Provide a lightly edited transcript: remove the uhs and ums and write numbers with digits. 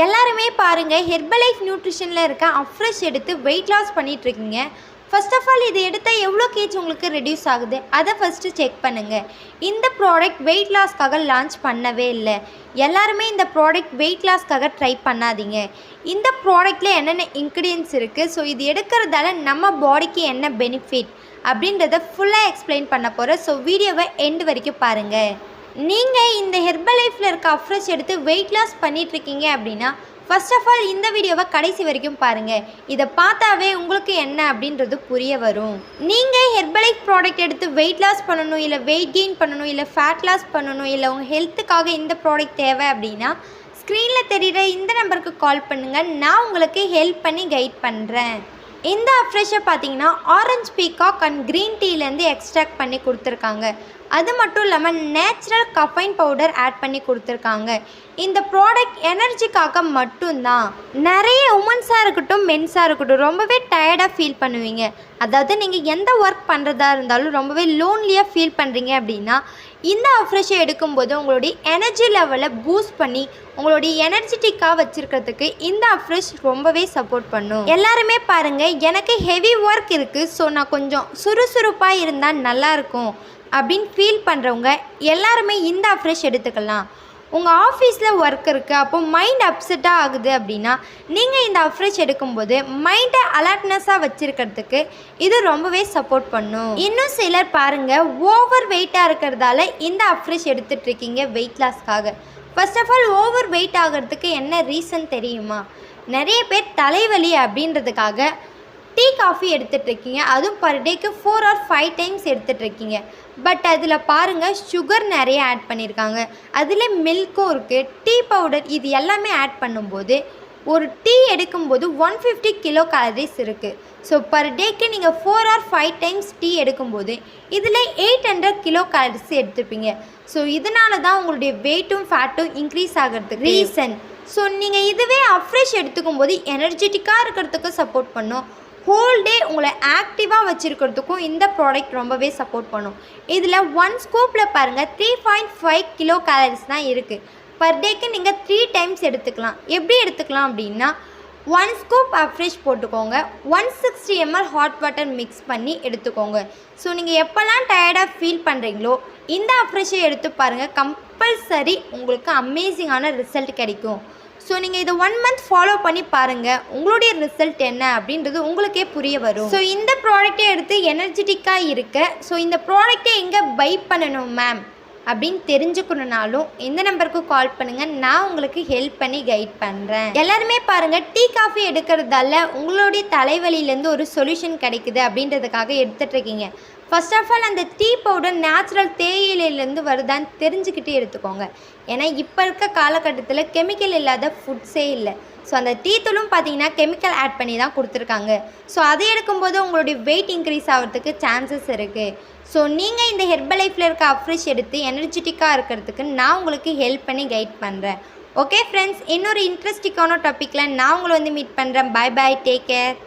எல்லாருமே பாருங்கள் ஹெர்பலைஃப் நியூட்ரிஷனில் இருக்க அஃப்ரெஷ் எடுத்து வெயிட் லாஸ் பண்ணிகிட்ருக்கீங்க. ஃபர்ஸ்ட் ஆஃப் ஆல் இது எடுத்தால் எவ்வளோ கேஜ் உங்களுக்கு ரெடியூஸ் ஆகுது அதை ஃபஸ்ட்டு செக் பண்ணுங்கள். இந்த ப்ராடக்ட் வெயிட் லாஸ்க்காக லான்ச் பண்ணவே இல்லை. எல்லாருமே இந்த ப்ராடக்ட் வெயிட் லாஸ்க்காக ட்ரை பண்ணாதீங்க. இந்த ப்ராடக்ட்டில் என்னென்ன இன்க்ரீடியன்ட்ஸ் இருக்குது, ஸோ இது எடுக்கிறதால நம்ம பாடிக்கு என்ன பெனிஃபிட் அப்படின்றத ஃபுல்லாக எக்ஸ்பிளைன் பண்ண போகிறேன். ஸோ வீடியோவை எண்டு வரைக்கும் பாருங்கள். நீங்கள் இந்த ஹெர்பலைஃப்பில் இருக்க அஃப்ரெஷ் எடுத்து வெயிட் லாஸ் பண்ணிகிட்ருக்கீங்க அப்படின்னா ஃபர்ஸ்ட் ஆஃப் ஆல் இந்த வீடியோவை கடைசி வரைக்கும் பாருங்கள். இதை பார்த்தாவே உங்களுக்கு என்ன அப்படின்றது புரிய வரும். நீங்கள் ஹெர்பலைஃப் ப்ராடக்ட் எடுத்து வெயிட் லாஸ் பண்ணணும், இல்லை வெயிட் கெயின் பண்ணணும், இல்லை ஃபேட் லாஸ் பண்ணணும், இல்லை உங்கள் ஹெல்த்துக்காக இந்த ப்ராடக்ட் தேவை அப்படின்னா ஸ்க்ரீனில் தெரிகிற இந்த நம்பருக்கு கால் பண்ணுங்கள். நான் உங்களுக்கு ஹெல்ப் பண்ணி கைட் பண்ணுறேன். இந்த அஃப்ரெஷ்ஷை பார்த்தீங்கன்னா ஆரஞ்ச் பீகாக் அண்ட் க்ரீன் டீலேருந்து எக்ஸ்ட்ராக்ட் பண்ணி கொடுத்துருக்காங்க. அது மட்டும் இல்லாமல் நேச்சுரல் கஃபைன் பவுடர் ஆட் பண்ணி கொடுத்துருக்காங்க. இந்த ப்ராடக்ட் எனர்ஜிக்காக மட்டும்தான். நிறைய உமன்ஸாக இருக்கட்டும் மென்ஸாக இருக்கட்டும் ரொம்பவே டயர்டாக ஃபீல் பண்ணுவீங்க. அதாவது நீங்கள் எந்த ஒர்க் பண்ணுறதா இருந்தாலும் ரொம்பவே லோன்லியாக ஃபீல் பண்ணுறீங்க அப்படின்னா இந்த அஃப்ரெஷ்ஷை எடுக்கும்போது உங்களுடைய எனர்ஜி லெவலை பூஸ்ட் பண்ணி உங்களுடைய எனர்ஜெட்டிக்காக வச்சுருக்கிறதுக்கு இந்த அஃப்ரெஷ் ரொம்பவே சப்போர்ட் பண்ணும். எல்லாருமே பாருங்கள், எனக்கு ஹெவி ஒர்க் இருக்குது, ஸோ நான் கொஞ்சம் சுறுசுறுப்பாக இருந்தால் நல்லாயிருக்கும் அப்படின்னு ஃபீல் பண்ணுறவங்க எல்லாருமே இந்த அஃப்ரெஷ் எடுத்துக்கலாம். உங்கள் ஆஃபீஸில் ஒர்க் இருக்குது, அப்போ மைண்ட் அப்செட்டாக ஆகுது அப்படின்னா நீங்கள் இந்த அஃப்ரெஷ் எடுக்கும்போது மைண்டை அலர்ட்னஸாக வச்சுருக்கிறதுக்கு இது ரொம்பவே சப்போர்ட் பண்ணும். இன்னும் சிலர் பாருங்கள் ஓவர் வெயிட்டாக இருக்கிறதால இந்த அஃப்ரெஷ் எடுத்துகிட்ருக்கீங்க வெயிட் லாஸ்க்காக. First of all over weight ஆகிறதுக்கு என்ன ரீசன் தெரியுமா? நிறைய பேர் தலைவலி அப்படின்றதுக்காக டீ காஃபி எடுத்துகிட்ருக்கீங்க, அதுவும் பர் டேக்கு 4 or 5 டைம்ஸ் எடுத்துகிட்ருக்கீங்க. பட் அதில் பாருங்கள் சுகர் நிறைய ஆட் பண்ணியிருக்காங்க, அதில் மில்க்கும் இருக்குது, டீ பவுடர், இது எல்லாமே ஆட் பண்ணும்போது ஒரு டீ எடுக்கும்போது 150 கிலோ கேலரிஸ் இருக்குது. ஸோ பர் டேக்கு நீங்கள் 4 or 5 டைம்ஸ் டீ எடுக்கும்போது இதில் 800 கிலோ கேலரிஸ் எடுத்துப்பீங்க. ஸோ இதனால தான் உங்களுடைய வெயிட்டும் ஃபேட்டும் இன்க்ரீஸ் ஆகிறதுக்கு ரீசன். ஸோ நீங்கள் இதுவே அஃப்ரெஷ் எடுத்துக்கும் போது எனர்ஜெட்டிக்காக இருக்கிறதுக்கு சப்போர்ட் பண்ணும். ஹோல் டே உங்களை ஆக்டிவாக வச்சுருக்கிறதுக்கும் இந்த ப்ராடக்ட் ரொம்பவே சப்போர்ட் பண்ணும். இதில் 1 ஸ்கூப்பில் பாருங்கள் 3.5 கிலோ கேலரிஸ் தான் இருக்குது. பர் டேக்கு நீங்கள் 3 டைம்ஸ் எடுத்துக்கலாம். எப்படி எடுத்துக்கலாம் அப்படின்னா 1 ஸ்கூப் அஃப்ரெஷ் போட்டுக்கோங்க, 160 ml ஹாட் வாட்டர் மிக்ஸ் பண்ணி எடுத்துக்கோங்க. ஸோ நீங்கள் எப்போல்லாம் டயர்டாக ஃபீல் பண்ணுறீங்களோ இந்த அஃப்ரெஷ்ஷை எடுத்து பாருங்கள், கம்பல்சரி உங்களுக்கு அமேசிங்கான ரிசல்ட் கிடைக்கும். ஸோ நீங்கள் இதை 1 month ஃபாலோ பண்ணி பாருங்கள், உங்களுடைய ரிசல்ட் என்ன அப்படின்றது உங்களுக்கே புரிய வரும். ஸோ இந்த ப்ராடக்டை எடுத்து எனர்ஜெட்டிக்காக இருக்க, ஸோ இந்த ப்ராடக்டை எங்கே பை பண்ணணும் மேம் அப்படின்னு தெரிஞ்சுக்கணுன்னாலும் இந்த நம்பருக்கு கால் பண்ணுங்கள், நான் உங்களுக்கு ஹெல்ப் பண்ணி கைட் பண்ணுறேன். எல்லாருமே பாருங்கள் டீ காஃபி எடுக்கிறதால உங்களுடைய தலைவலியிலேருந்து ஒரு சொல்யூஷன் கிடைக்குது அப்படின்றதுக்காக எடுத்துகிட்ருக்கீங்க. ஃபர்ஸ்ட் ஆஃப் ஆல் அந்த டீ பவுடர் நேச்சுரல் தேயிலையிலேருந்து வருதான்னு தெரிஞ்சுக்கிட்டு எடுத்துக்கோங்க. ஏன்னா இப்போ இருக்க காலகட்டத்தில் கெமிக்கல் இல்லாத ஃபுட்ஸே இல்லை. ஸோ அந்த டீ தூளும் பார்த்தீங்கன்னா கெமிக்கல் ஆட் பண்ணி தான் கொடுத்துருக்காங்க. ஸோ அதை எடுக்கும்போது உங்களுடைய வெயிட் இன்க்ரீஸ் ஆகிறதுக்கு சான்சஸ் இருக்குது. ஸோ நீங்கள் இந்த ஹெர்பலைஃப்பில் இருக்க அஃப்ரெஷ் எடுத்து எனர்ஜெட்டிக்காக இருக்கிறதுக்கு நான் உங்களுக்கு ஹெல்ப் பண்ணி கைட் பண்ணுறேன். ஓகே ஃப்ரெண்ட்ஸ், இன்னொரு இன்ட்ரெஸ்டிங்கான டாப்பிக்கில் நான் உங்களை வந்து மீட் பண்ணுறேன். Bye bye, take care.